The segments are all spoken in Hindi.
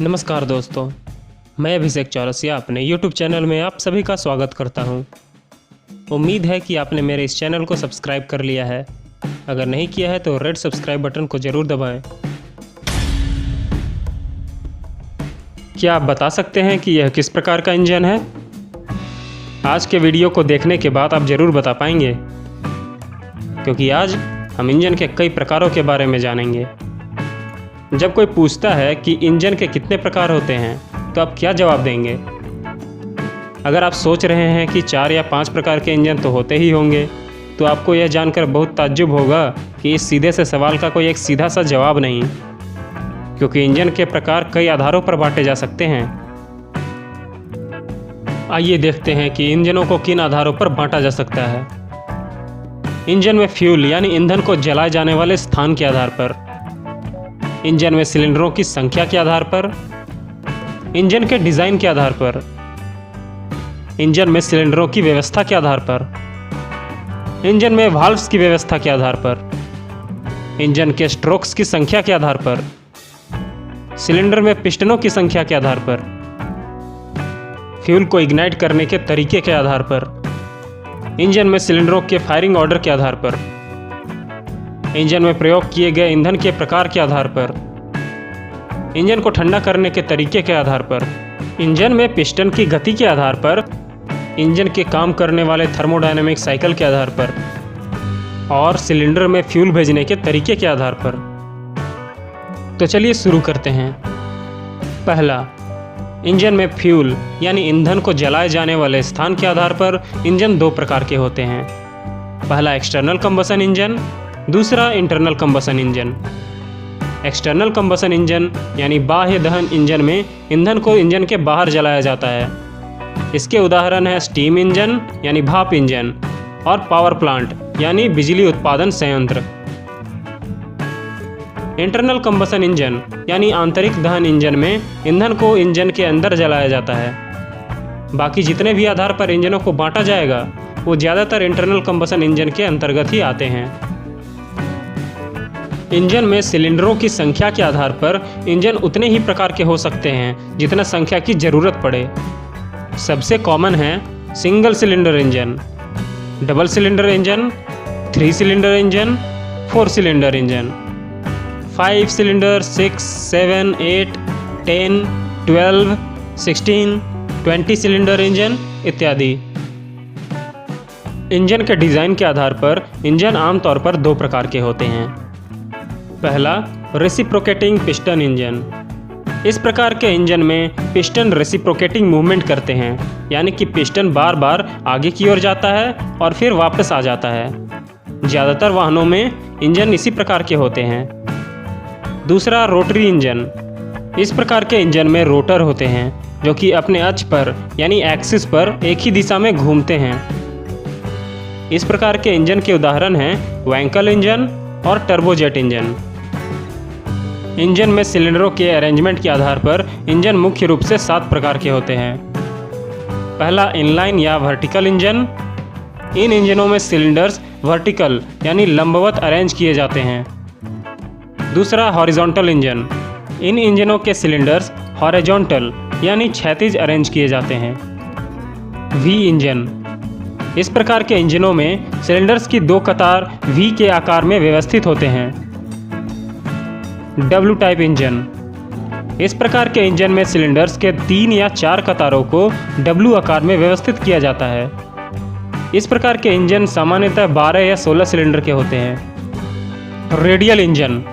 नमस्कार दोस्तों, मैं अभिषेक चौरसिया अपने YouTube चैनल में आप सभी का स्वागत करता हूं। उम्मीद है कि आपने मेरे इस चैनल को सब्सक्राइब कर लिया है। अगर नहीं किया है तो रेड सब्सक्राइब बटन को ज़रूर दबाएं। क्या आप बता सकते हैं कि यह किस प्रकार का इंजन है? आज के वीडियो को देखने के बाद आप ज़रूर बता पाएंगे, क्योंकि आज हम इंजन के कई प्रकारों के बारे में जानेंगे। जब कोई पूछता है कि इंजन के कितने प्रकार होते हैं तो आप क्या जवाब देंगे? अगर आप सोच रहे हैं कि 4 या 5 प्रकार के इंजन तो होते ही होंगे, तो आपको यह जानकर बहुत ताज्जुब होगा कि इस सीधे से सवाल का कोई एक सीधा सा जवाब नहीं, क्योंकि इंजन के प्रकार कई आधारों पर बांटे जा सकते हैं। आइए देखते हैं कि इंजनों को किन आधारों पर बांटा जा सकता है। इंजन में फ्यूल यानी ईंधन को जलाए जाने वाले स्थान के आधार पर, इंजन में सिलेंडरों की संख्या के आधार पर, इंजन के डिज़ाइन के आधार पर, इंजन में सिलेंडरों की व्यवस्था के आधार पर, इंजन में वाल्व्स की व्यवस्था के आधार पर, इंजन के स्ट्रोक्स की संख्या के आधार पर, सिलेंडर में पिस्टनों की संख्या के आधार पर, फ्यूल को इग्नाइट करने के तरीके के आधार पर, इंजन में सिलेंडरों के फायरिंग ऑर्डर के आधार पर, इंजन में प्रयोग किए गए ईंधन के प्रकार के आधार पर, इंजन को ठंडा करने के तरीके के आधार पर, इंजन में पिस्टन की गति के आधार पर, इंजन के काम करने वाले थर्मोडायनेमिक साइकिल के आधार पर, और सिलेंडर में फ्यूल भेजने के तरीके के आधार पर। तो चलिए शुरू करते हैं। पहला, इंजन में फ्यूल यानी ईंधन को जलाए जाने वाले स्थान के आधार पर इंजन 2 प्रकार के होते हैं। पहला एक्सटर्नल कंबसन इंजन, दूसरा internal combustion engine. External combustion engine यानी बाह्य दहन इंजन में ईंधन को इंजन के बाहर जलाया जाता है। इसके उदाहरण है स्टीम इंजन यानी भाप इंजन और पावर प्लांट यानी बिजली उत्पादन संयंत्र। इंटरनल कंबसन इंजन यानी आंतरिक दहन इंजन में ईंधन को इंजन के अंदर जलाया जाता है। बाकी जितने भी आधार पर इंजनों को बांटा जाएगा वो ज़्यादातर इंटरनल कंबसन इंजन के अंतर्गत ही आते हैं। इंजन में सिलेंडरों की संख्या के आधार पर इंजन उतने ही प्रकार के हो सकते हैं जितना संख्या की ज़रूरत पड़े। सबसे कॉमन है single cylinder engine, double cylinder engine, 3 cylinder engine, 4 cylinder engine, 5 cylinder, 6, 7, 8, 10, 12, 16, 20 cylinder engine इत्यादि। इंजन के डिज़ाइन के आधार पर इंजन आमतौर पर 2 प्रकार के होते हैं। पहला, रेसिप्रोकेटिंग पिस्टन इंजन। इस प्रकार के इंजन में पिस्टन रेसिप्रोकेटिंग मूवमेंट करते हैं, यानी कि पिस्टन बार बार आगे की ओर जाता है और फिर वापस आ जाता है। ज़्यादातर वाहनों में इंजन इसी प्रकार के होते हैं। दूसरा, रोटरी इंजन। इस प्रकार के इंजन में रोटर होते हैं जो कि अपने अक्ष पर यानी एक्सिस पर एक ही दिशा में घूमते हैं। इस प्रकार के इंजन के उदाहरण हैं वैंकल इंजन और टर्बोजेट इंजन। इंजन में सिलेंडरों के अरेंजमेंट के आधार पर इंजन मुख्य रूप से 7 प्रकार के होते हैं। पहला, इनलाइन या वर्टिकल इंजन। इन इंजनों में सिलेंडर्स वर्टिकल यानी लंबवत अरेंज किए जाते हैं। दूसरा, हॉरिजॉन्टल इंजन। इन इंजनों के सिलेंडर्स हॉरिजॉन्टल यानी क्षैतिज अरेंज किए जाते हैं। We engine. इस प्रकार के इंजनों में सिलेंडर्स की 2 कतार वी के आकार में व्यवस्थित होते हैं। W type engine. इस प्रकार के इंजन में सिलेंडर्स के 3 या 4 कतारों को डब्ल्यू आकार में व्यवस्थित किया जाता है। इस प्रकार के इंजन सामान्यतः 12 या 16 सिलेंडर के होते हैं। Radial engine.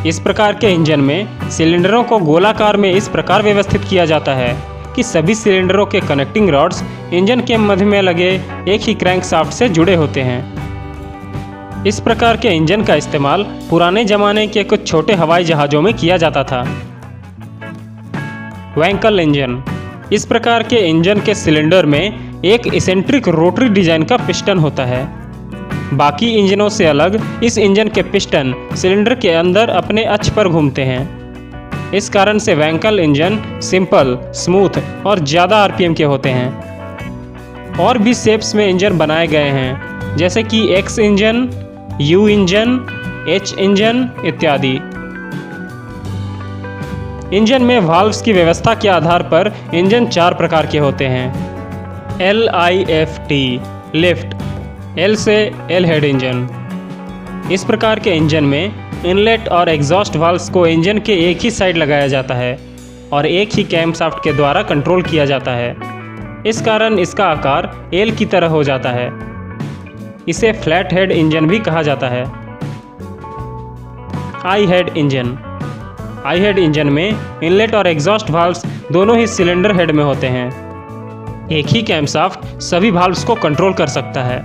इस प्रकार के इंजन में सिलेंडरों को गोलाकार में इस प्रकार व्यवस्थित किया जाता है कि सभी सिलेंडरों के कनेक्टिंग रॉड्स इंजन के मध्य में लगे एक ही क्रैंकशाफ्ट से जुड़े होते हैं। इस प्रकार के इंजन का इस्तेमाल पुराने ज़माने के कुछ छोटे हवाई जहाज़ों में किया जाता था। वैंकल इंजन। इस प्रकार के इंजन के सिलेंडर में एक इसेंट्रिक रोटरी डिज़ाइन का पिस्टन होता है। बाकी इंजनों से अलग इस इंजन के पिस्टन सिलेंडर के अंदर अपने अक्ष पर घूमते हैं। इस कारण से वैंकल इंजन सिंपल, स्मूथ और ज़्यादा आरपीएम के होते हैं। और भी शेप्स में इंजन बनाए गए हैं, जैसे कि x engine, you engine, H engine इत्यादि। इंजन में वाल्व्स की व्यवस्था के आधार पर इंजन 4 प्रकार के होते हैं। LIFT लिफ्ट, L से एल हेड इंजन। इस प्रकार के इंजन में इनलेट और एग्जॉस्ट वाल्व्स को इंजन के एक ही साइड लगाया जाता है और एक ही कैमशाफ्ट के द्वारा कंट्रोल किया जाता है। इस कारण इसका आकार एल की तरह हो जाता है। इसे फ्लैट हेड इंजन भी कहा जाता है। आई हेड इंजन। आई हेड इंजन में इनलेट और एग्जॉस्ट वाल्व्स दोनों ही सिलेंडर हेड में होते हैं। एक ही कैमशाफ्ट सभी वाल्व्स को कंट्रोल कर सकता है।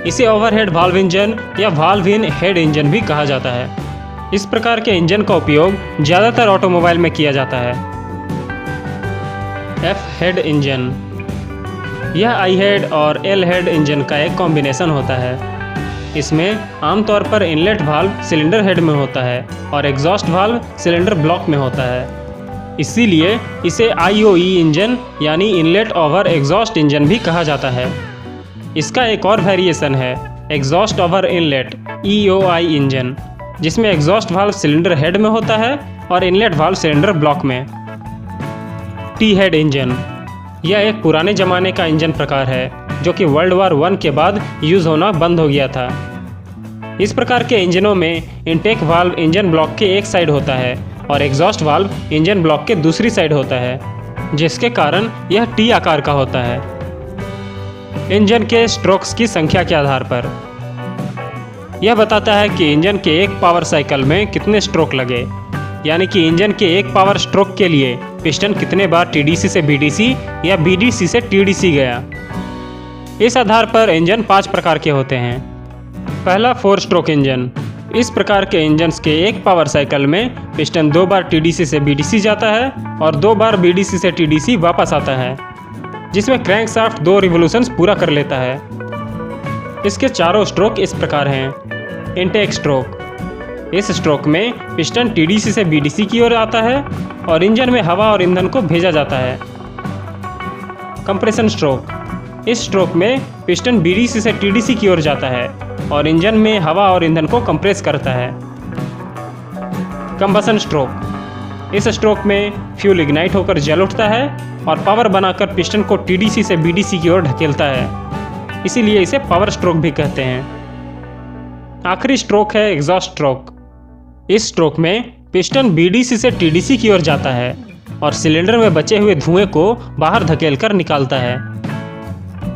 इसे ओवरहेड वाल्व इंजन या वाल्व इन हेड इंजन भी कहा जाता है। इस प्रकार के इंजन का उपयोग ज़्यादातर ऑटोमोबाइल में किया जाता है। F head engine. यह आई हेड और एल हेड इंजन का एक कॉम्बिनेशन होता है। इसमें आमतौर पर इनलेट वाल्व सिलेंडर हेड में होता है और एग्जॉस्ट वाल्व सिलेंडर ब्लॉक में होता है। इसीलिए इसे IOE इंजन यानी इनलेट ओवर एग्जॉस्ट इंजन भी कहा जाता है। इसका एक और वेरिएशन है exhaust over inlet EOI engine, जिसमें एग्जॉस्ट वाल्व सिलेंडर हेड में होता है और इनलेट वाल्व सिलेंडर ब्लॉक में। T head engine. यह एक पुराने ज़माने का इंजन प्रकार है जो कि वर्ल्ड वॉर 1 के बाद यूज़ होना बंद हो गया था। इस प्रकार के इंजनों में इनटेक वाल्व इंजन ब्लॉक के एक साइड होता है और एग्जॉस्ट वाल्व इंजन ब्लॉक के दूसरी साइड होता है, जिसके कारण यह टी आकार का होता है। इंजन के स्ट्रोक्स की संख्या के आधार पर यह बताता है कि इंजन के एक पावर साइकिल में कितने स्ट्रोक लगे, यानी कि इंजन के एक पावर स्ट्रोक के लिए पिस्टन कितने बार TDC से BDC या BDC से TDC गया। इस आधार पर इंजन 5 प्रकार के होते हैं। पहला 4 स्ट्रोक इंजन। इस प्रकार के इंजन्स के एक पावर साइकिल में पिस्टन 2 बार TDC से BDC जाता है और 2 बार BDC से TDC वापस आता है, जिसमें क्रैंकशाफ्ट 2 रिवोल्यूशंस पूरा कर लेता है। इसके चारों स्ट्रोक इस प्रकार हैं। Intake stroke. इस स्ट्रोक में पिस्टन TDC से BDC की ओर आता है और इंजन में हवा और ईंधन को भेजा जाता है। Compression stroke. इस स्ट्रोक में पिस्टन BDC से TDC की ओर जाता है और इंजन में हवा और ईंधन को कंप्रेस करता है। Combustion stroke. इस स्ट्रोक में फ्यूल इग्नाइट होकर जल उठता है और पावर बनाकर पिस्टन को TDC से BDC की ओर ढकेलता है, इसीलिए इसे पावर स्ट्रोक भी कहते हैं। आखिरी स्ट्रोक है एग्जॉस्ट स्ट्रोक। इस स्ट्रोक में पिस्टन BDC से TDC की ओर जाता है और सिलेंडर में बचे हुए धुएं को बाहर धकेलकर निकालता है।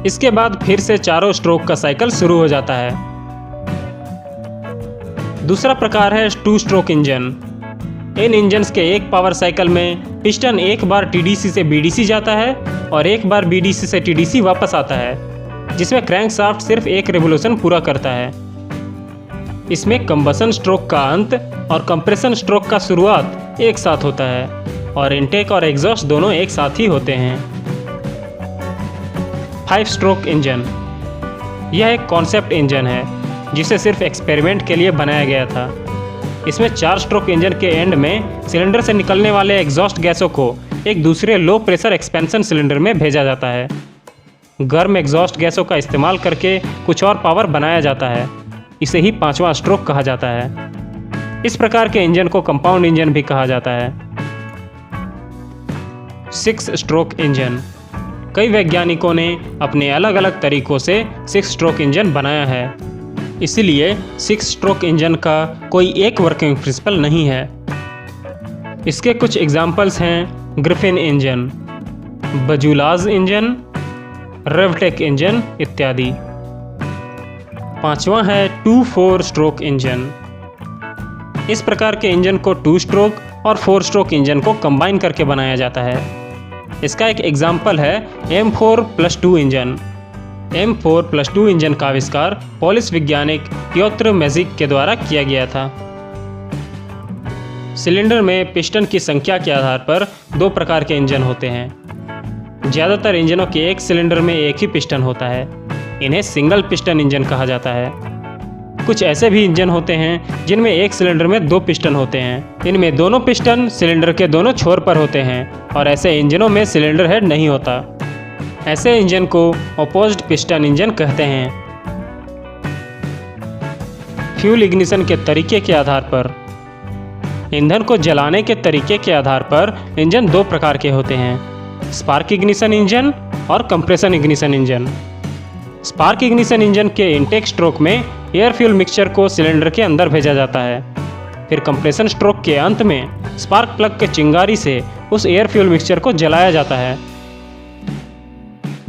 इसके बाद फिर से चारों स्ट्रोक का साइकिल शुरू हो जाता है। दूसरा प्रकार है 2 स्ट्रोक इंजन। इन इंजन्स के एक पावर साइकिल में पिस्टन एक बार TDC से BDC जाता है और एक बार BDC से TDC वापस आता है, जिसमें क्रैंकशाफ्ट सिर्फ एक रिवोल्यूशन पूरा करता है। इसमें कंबसन स्ट्रोक का अंत और कंप्रेशन स्ट्रोक का शुरुआत एक साथ होता है और इनटेक और एग्जॉस्ट दोनों एक साथ ही होते हैं। 5 स्ट्रोक इंजन। यह एक कॉन्सेप्ट इंजन है जिसे सिर्फ एक्सपेरिमेंट के लिए बनाया गया था। इसमें 4 स्ट्रोक इंजन के एंड में सिलेंडर से निकलने वाले एग्जॉस्ट गैसों को एक दूसरे लो प्रेशर एक्सपेंशन सिलेंडर में भेजा जाता है। गर्म एग्जॉस्ट गैसों का इस्तेमाल करके कुछ और पावर बनाया जाता है। इसे ही 5वां स्ट्रोक कहा जाता है। इस प्रकार के इंजन को कंपाउंड इंजन भी कहा जाता है। 6 स्ट्रोक इंजन। कई वैज्ञानिकों ने अपने अलग अलग तरीकों से 6 स्ट्रोक इंजन बनाया है, इसलिए 6 स्ट्रोक इंजन का कोई एक वर्किंग प्रिंसिपल नहीं है। इसके कुछ एग्जाम्पल्स हैं ग्रिफिन इंजन, बजूलाज इंजन, रेवटेक इंजन इत्यादि। 5वां है 2-4 स्ट्रोक इंजन। इस प्रकार के इंजन को 2 स्ट्रोक और 4 स्ट्रोक इंजन को कंबाइन करके बनाया जाता है। इसका एक एग्जाम्पल है M4+2 इंजन। M4+2 इंजन का आविष्कार पोलिश वैज्ञानिक प्योत्र मेजिक के द्वारा किया गया था। सिलेंडर में पिस्टन की संख्या के आधार पर 2 प्रकार के इंजन होते हैं। ज़्यादातर इंजनों के एक सिलेंडर में एक ही पिस्टन होता है। इन्हें सिंगल पिस्टन इंजन कहा जाता है। कुछ ऐसे भी इंजन होते हैं जिनमें एक सिलेंडर में 2 पिस्टन होते हैं। इनमें दोनों पिस्टन सिलेंडर के दोनों छोर पर होते हैं और ऐसे इंजनों में सिलेंडर हेड नहीं होता। ऐसे इंजन को अपोज्ड पिस्टन इंजन कहते हैं। फ्यूल इग्निशन के तरीके के आधार पर ईंधन को जलाने के तरीके के आधार पर इंजन दो प्रकार के होते हैं, स्पार्क इग्निशन इंजन और compression ignition engine. Spark ignition engine के इनटेक स्ट्रोक में एयर फ्यूल मिक्सचर को सिलेंडर के अंदर भेजा जाता है। फिर कंप्रेशन स्ट्रोक के अंत में स्पार्क प्लग के चिंगारी से उस एयर फ्यूल मिक्सचर को जलाया जाता है।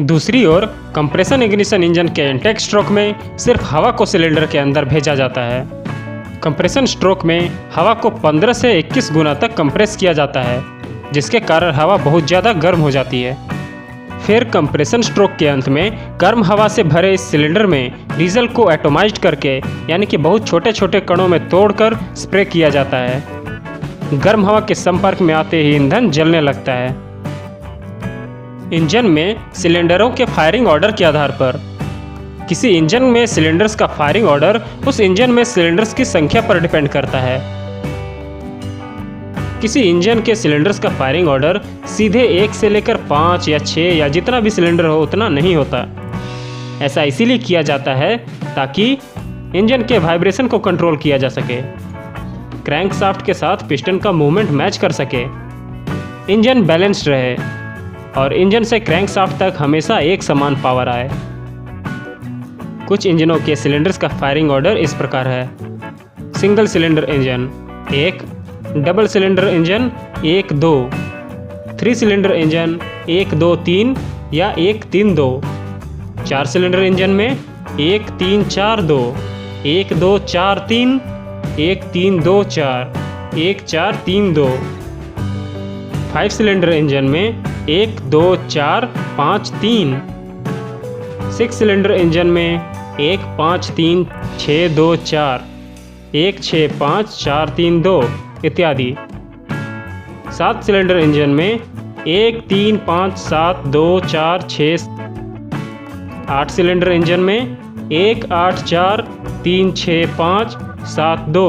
दूसरी ओर कंप्रेशन इग्निशन इंजन के इनटेक स्ट्रोक में सिर्फ हवा को सिलेंडर के अंदर भेजा जाता है। कंप्रेशन स्ट्रोक में हवा को 15 से 21 गुना तक कंप्रेस किया जाता है, जिसके कारण हवा बहुत ज़्यादा गर्म हो जाती है। फिर कंप्रेशन स्ट्रोक के अंत में गर्म हवा से भरे इस सिलेंडर में डीजल को एटोमाइज्ड करके यानी कि बहुत छोटे छोटे कणों में तोड़कर स्प्रे किया जाता है। गर्म हवा के संपर्क में आते ही ईंधन जलने लगता है। इंजन में सिलेंडरों के फायरिंग ऑर्डर के आधार पर किसी इंजन में सिलेंडर्स का फायरिंग ऑर्डर उस इंजन में सिलेंडर्स की संख्या पर डिपेंड करता है। किसी इंजन के सिलेंडर्स का फायरिंग ऑर्डर सीधे 1 से लेकर 5 या 6 या जितना भी सिलेंडर हो उतना नहीं होता। ऐसा इसीलिए किया जाता है ताकि इंजन के वाइब्रेशन को कंट्रोल किया जा सके, क्रैंकशाफ्ट के साथ पिस्टन का मूवमेंट मैच कर सके, इंजन बैलेंस्ड रहे और इंजन से क्रैंकशाफ्ट तक हमेशा एक समान पावर आए। कुछ इंजनों के सिलेंडर्स का फायरिंग ऑर्डर इस प्रकार है: single cylinder engine 1, double cylinder engine 1 2, 3 cylinder engine 1 2 3 या 1 3 2, 4 सिलेंडर इंजन में 1 3 4 2, 1 2 4 3, 1 3 2 4, 1 4 3 2, 5 सिलेंडर इंजन में 1 2 4 5 3, 6 सिलेंडर इंजन में 1 5 3 6 2 4, 1 6 5 4 3 2 इत्यादि। 7 सिलेंडर इंजन में 1 3 5 7 2 4 6, 8 सिलेंडर इंजन में 1 8 4 3 6 5 7 2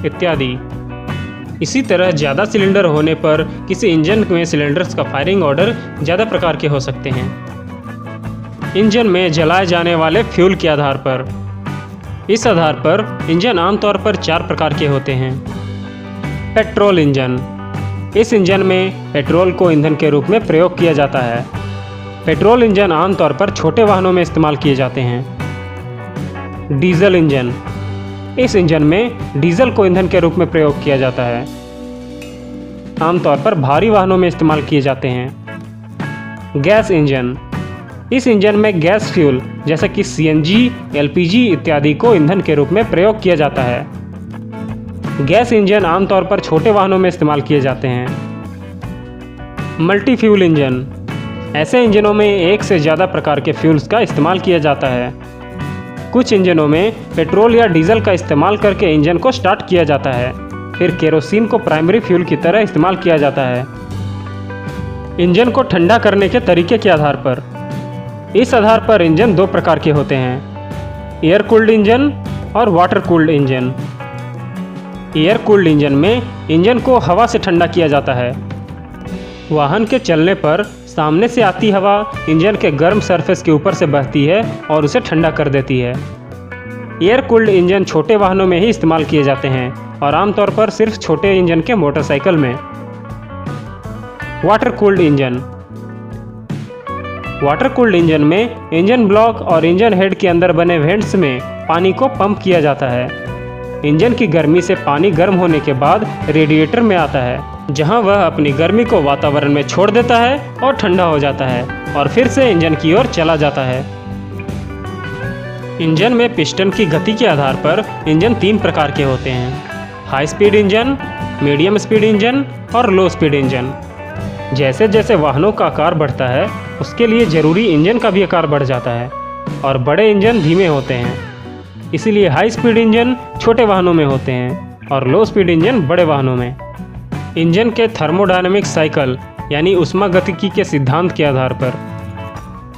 इत्यादि। इसी तरह ज़्यादा सिलेंडर होने पर किसी इंजन में सिलेंडर्स का फायरिंग ऑर्डर ज़्यादा प्रकार के हो सकते हैं। इंजन में जलाए जाने वाले फ्यूल के आधार पर, इस आधार पर इंजन आमतौर पर 4 प्रकार के होते हैं। पेट्रोल इंजन, इस इंजन में पेट्रोल को ईंधन के रूप में प्रयोग किया जाता है। पेट्रोल इंजन आमतौर पर छोटे वाहनों में इस्तेमाल किए जाते हैं। डीजल इंजन, इस इंजन में डीजल को ईंधन के रूप में प्रयोग किया जाता है, आमतौर पर भारी वाहनों में इस्तेमाल किए जाते हैं। गैस इंजन, इस इंजन में गैस फ्यूल जैसे कि सीएनजी, एलपीजी इत्यादि को ईंधन के रूप में प्रयोग किया जाता है। गैस इंजन आमतौर पर छोटे वाहनों में इस्तेमाल किए जाते हैं। मल्टी फ्यूल इंजन, ऐसे इंजनों में एक से ज़्यादा प्रकार के फ्यूल्स का इस्तेमाल किया जाता है। कुछ इंजनों में पेट्रोल या डीजल का इस्तेमाल करके इंजन को स्टार्ट किया जाता है, फिर केरोसिन को प्राइमरी फ्यूल की तरह इस्तेमाल किया जाता है। इंजन को ठंडा करने के तरीके के आधार पर, इस आधार पर इंजन 2 प्रकार के होते हैं: एयर कूल्ड इंजन और water cooled engine. Air cooled engine में इंजन को हवा से ठंडा किया जाता है। वाहन के चलने पर सामने से आती हवा इंजन के गर्म सरफेस के ऊपर से बहती है और उसे ठंडा कर देती है। एयर कूल्ड इंजन छोटे वाहनों में ही इस्तेमाल किए जाते हैं और आमतौर पर सिर्फ छोटे इंजन के मोटरसाइकिल में। Water cooled engine, water cooled engine में इंजन ब्लॉक और इंजन हेड के अंदर बने वेंट्स में पानी को पंप किया जाता है। इंजन की गर्मी से पानी गर्म होने के बाद रेडिएटर में आता है, जहां वह अपनी गर्मी को वातावरण में छोड़ देता है और ठंडा हो जाता है और फिर से इंजन की ओर चला जाता है। इंजन में पिस्टन की गति के आधार पर इंजन 3 प्रकार के होते हैं: high speed engine, medium speed engine और लो स्पीड इंजन। जैसे जैसे वाहनों का आकार बढ़ता है उसके लिए ज़रूरी इंजन का भी आकार बढ़ जाता है और बड़े इंजन धीमे होते हैं। इसीलिए हाई स्पीड इंजन छोटे वाहनों में होते हैं और लो स्पीड इंजन बड़े वाहनों में। इंजन के थर्मोडायनेमिक साइकिल यानी ऊष्मागतिकी के सिद्धांत के आधार पर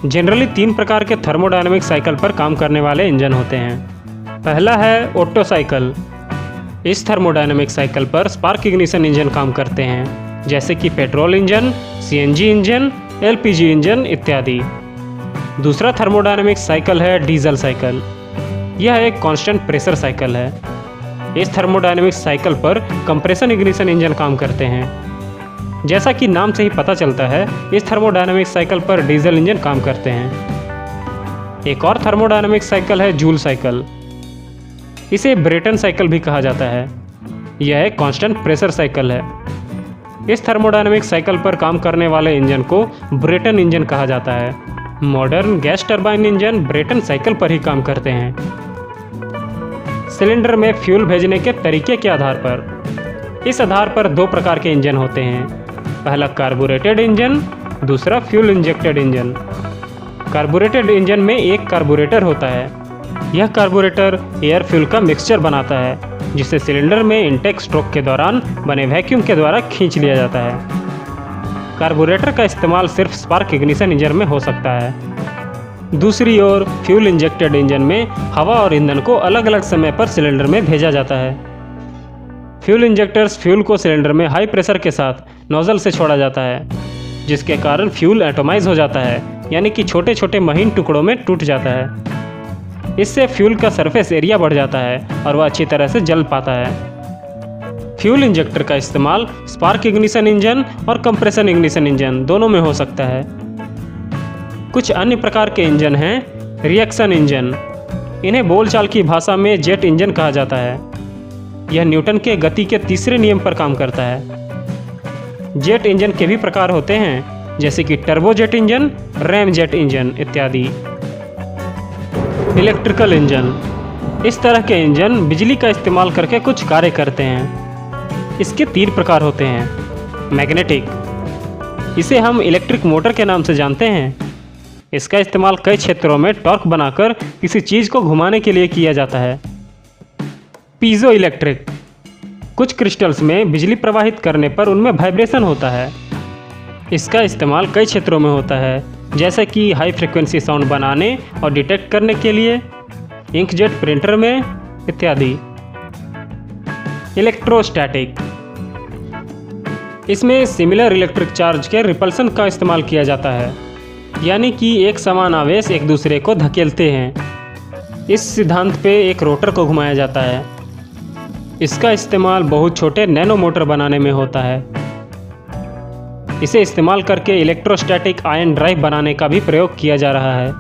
जनरली 3 प्रकार के थर्मोडायनेमिक साइकिल पर काम करने वाले इंजन होते हैं। पहला है ओट्टो साइकिल। इस थर्मोडायनेमिक साइकिल पर स्पार्क इग्निशन इंजन काम करते हैं, जैसे कि petrol engine, CNG engine, LPG engine इत्यादि। दूसरा थर्मोडायनेमिक साइकिल है डीजल साइकिल। यह एक कांस्टेंट प्रेशर साइकिल है। इस थर्मोडायनेमिक साइकिल पर कंप्रेशन इग्निशन इंजन काम करते हैं। जैसा कि नाम से ही पता चलता है, इस थर्मोडायनेमिक साइकिल पर डीजल इंजन काम करते हैं। एक और थर्मोडायनेमिक साइकिल है जूल साइकिल। इसे ब्रेटन साइकिल भी कहा जाता है। यह एक कांस्टेंट प्रेशर साइकिल है। इस थर्मोडायनेमिक साइकिल पर काम करने वाले इंजन को ब्रेटन इंजन कहा जाता है। Modern gas turbine engine Brayton cycle पर ही काम करते हैं। सिलेंडर में फ्यूल भेजने के तरीके के आधार पर इस आधार पर दो प्रकार के इंजन होते हैं। पहला कार्बोरेटेड इंजन, दूसरा fuel injected engine. Carbonated engine में एक कार्बोरेटर होता है। यह कार्बोरेटर एयर फ्यूल का मिक्सचर बनाता है, जिसे सिलेंडर में इनटेक स्ट्रोक के दौरान बने वैक्यूम के द्वारा खींच लिया जाता है। कार्बोरेटर का इस्तेमाल सिर्फ स्पार्क इग्निशन इंजन में हो सकता है। दूसरी ओर फ्यूल इंजेक्टेड इंजन में हवा और ईंधन को अलग अलग समय पर सिलेंडर में भेजा जाता है। फ्यूल इंजेक्टर्स फ्यूल को सिलेंडर में हाई प्रेशर के साथ नोजल से छोड़ा जाता है, जिसके कारण फ्यूल एटोमाइज हो जाता है, यानी कि छोटे छोटे महीन टुकड़ों में टूट जाता है। इससे फ्यूल का सरफेस एरिया बढ़ जाता है और वह अच्छी तरह से जल पाता है। फ्यूल इंजेक्टर का इस्तेमाल स्पार्क इग्निशन इंजन और कंप्रेशन इग्निशन इंजन दोनों में हो सकता है। कुछ अन्य प्रकार के इंजन हैं रिएक्शन इंजन। इन्हें बोलचाल की भाषा में जेट इंजन कहा जाता है। यह न्यूटन के गति के तीसरे नियम पर काम करता है। जेट इंजन के भी प्रकार होते हैं, जैसे कि turbojet engine, ramjet engine इत्यादि। Electrical engine. इस तरह के इंजन बिजली का इस्तेमाल करके कुछ कार्य करते हैं। इसके 3 प्रकार होते हैं। मैग्नेटिक, इसे हम इलेक्ट्रिक मोटर के नाम से जानते हैं। इसका इस्तेमाल कई क्षेत्रों में टॉर्क बनाकर किसी चीज़ को घुमाने के लिए किया जाता है। पीजो इलेक्ट्रिक, कुछ क्रिस्टल्स में बिजली प्रवाहित करने पर उनमें वाइब्रेशन होता है। इसका इस्तेमाल कई क्षेत्रों में होता है, जैसे कि हाई फ्रिक्वेंसी साउंड बनाने और डिटेक्ट करने के लिए, इंकजेट प्रिंटर में इत्यादि। इलेक्ट्रोस्टैटिक, इसमें सिमिलर इलेक्ट्रिक चार्ज के रिपल्सन का इस्तेमाल किया जाता है, यानी कि एक समान आवेश एक दूसरे को धकेलते हैं। इस सिद्धांत पे एक रोटर को घुमाया जाता है। इसका इस्तेमाल बहुत छोटे नैनो मोटर बनाने में होता है। इसे इस्तेमाल करके इलेक्ट्रोस्टैटिक आयन ड्राइव बनाने का भी प्रयोग किया जा रहा है,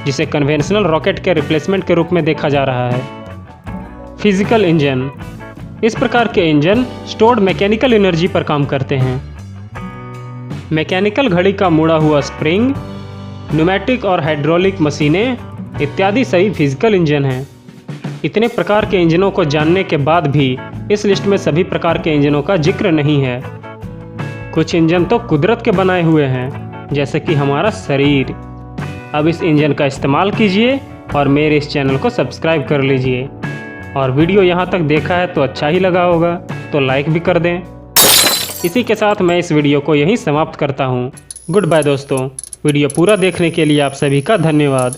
जिसे कन्वेंशनल रॉकेट के रिप्लेसमेंट के रूप में देखा जा रहा है। फिजिकल इंजन, इस प्रकार के इंजन स्टोर्ड मैकेनिकल एनर्जी पर काम करते हैं। मैकेनिकल घड़ी का मुड़ा हुआ स्प्रिंग, न्यूमेटिक और हाइड्रोलिक मशीनें इत्यादि सभी फिजिकल इंजन हैं। इतने प्रकार के इंजनों को जानने के बाद भी इस लिस्ट में सभी प्रकार के इंजनों का जिक्र नहीं है। कुछ इंजन तो कुदरत के बनाए हुए हैं, जैसे कि हमारा शरीर। अब इस इंजन का इस्तेमाल कीजिए और मेरे इस चैनल को सब्सक्राइब कर लीजिए। और वीडियो यहाँ तक देखा है तो अच्छा ही लगा होगा तो लाइक भी कर दें। इसी के साथ मैं इस वीडियो को यहीं समाप्त करता हूँ। गुड बाय दोस्तों। वीडियो पूरा देखने के लिए आप सभी का धन्यवाद।